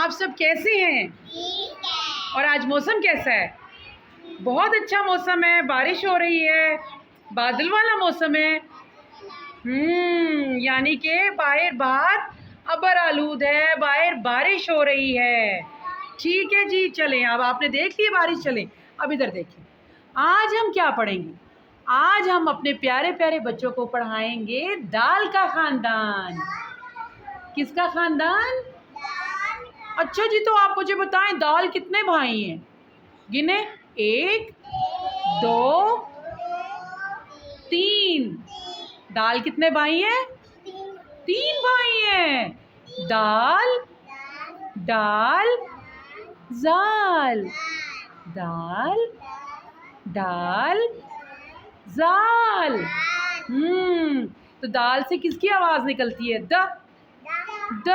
आप सब कैसे हैं? ठीक है। और आज मौसम कैसा है? बहुत अच्छा मौसम है, बारिश हो रही है, बादल वाला मौसम है। यानी कि बाहर अबर आलूद है, बाहर बारिश हो रही है। ठीक है जी, चलें। अब आपने देख ली बारिश, चलें अब इधर देखिए। आज हम क्या पढ़ेंगे? आज हम अपने प्यारे प्यारे बच्चों को पढ़ाएंगे दाल का खानदान। किसका खानदान? अच्छा जी, तो आप मुझे बताएं दाल कितने भाई हैं? गिने। 1 2 3। दाल कितने भाई हैं? 3 भाई हैं। दाल दाल जाल, दाल दाल जाल। तो दाल से किसकी आवाज निकलती है? द द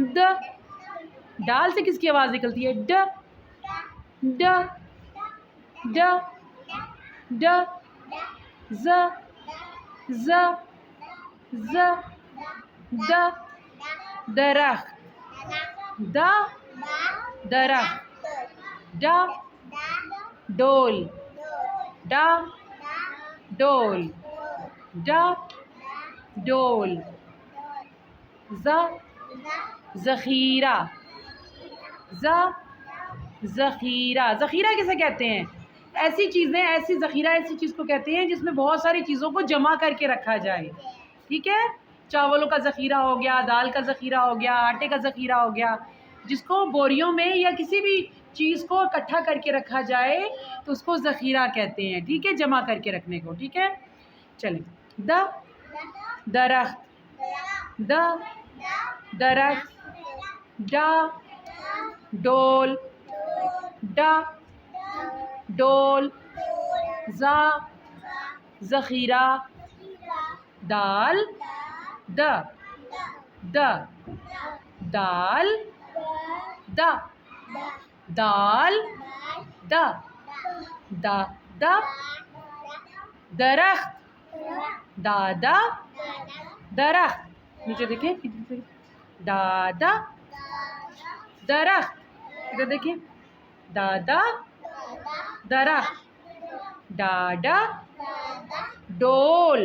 द। दाल से किसकी आवाज निकलती है? ड ड ड ड। ज ज ज द दरख्त, द दरख्त। ड डोल, ड डोल, ड डोल। ज ज़ख़ीरा, ज़ ज़ख़ीरा। ज़ख़ीरा किसे कहते हैं? ऐसी चीज़ें, ऐसी ज़ख़ीरा ऐसी चीज़ को कहते हैं जिसमें बहुत सारी चीज़ों को जमा करके रखा जाए। ठीक है, चावलों का ज़ख़ीरा हो गया, दाल का ज़ख़ीरा हो गया, आटे का ज़ख़ीरा हो गया, जिसको बोरियों में या किसी भी चीज़ को इकट्ठा करके रखा जाए तो उसको ज़ख़ीरा कहते हैं। ठीक है, जमा करके रखने को। ठीक है, चलें। द दरख्त, द दरख्त। ड डोल, ड डोल। ज़ ज़ख़ीरा। दाल द द दाल द दाल द द द दरख्त, दादा दरख्त। नीचे देखिए, दादा दरख्त। इधर देखिए, दादा दरख्त। डाडा डोल,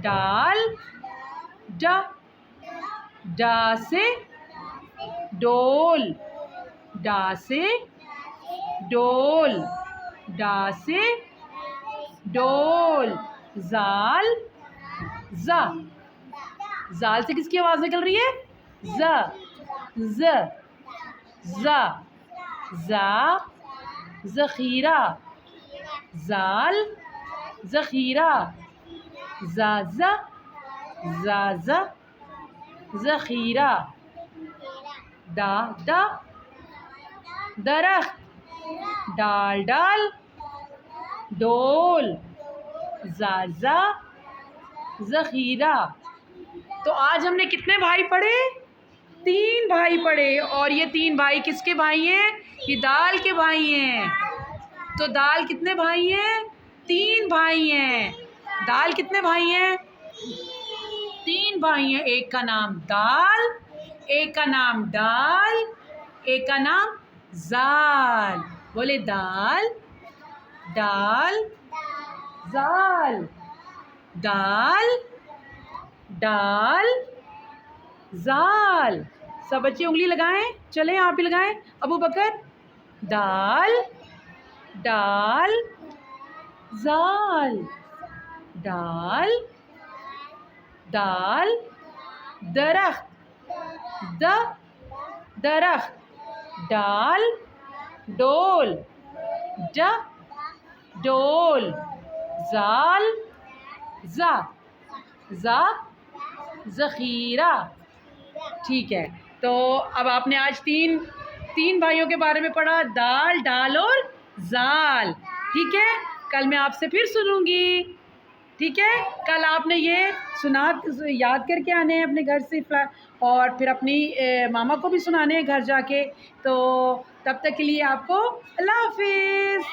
डाल डा डा से डोल, डा से डोल, डा से डोल। जाल जा, जाल से किसकी आवाज़ निकल रही है? ज ज जा जा ज़ख़ीरा, जाल ज़ख़ीरा। ज़ा ज़ा ज़ख़ीरा। दा दा दरख्त, डाल डाल डोल, ज़ा ज़ख़ीरा। तो आज हमने कितने भाई पढ़े? 3 भाई पढ़े। और ये 3 भाई किसके भाई हैं? ये दाल के भाई हैं। तो दाल कितने भाई हैं? 3 भाई हैं। दाल कितने भाई हैं? 3 भाई हैं। एक का नाम दाल, एक का नाम डाल, एक का नाम जाल। बोले दाल डाल जाल, दाल डाल जाल। सब बच्चे उंगली लगाएं। चलें, आप भी लगाएं। अबू बकर, दाल डाल जाल, दाल दाल दरख्त, द दरख्त। डाल डोल, ड डोल। जाल जा जा ज़ख़ीरा। ठीक है, तो अब आपने आज तीन भाइयों के बारे में पढ़ा, दाल डाल और जाल। ठीक है, कल मैं आपसे फिर सुनूंगी। ठीक है, कल आपने ये याद करके आने हैं अपने घर से, और फिर अपनी मामा को भी सुनाने हैं घर जाके। तो तब तक के लिए आपको अल्लाह हाफिज़।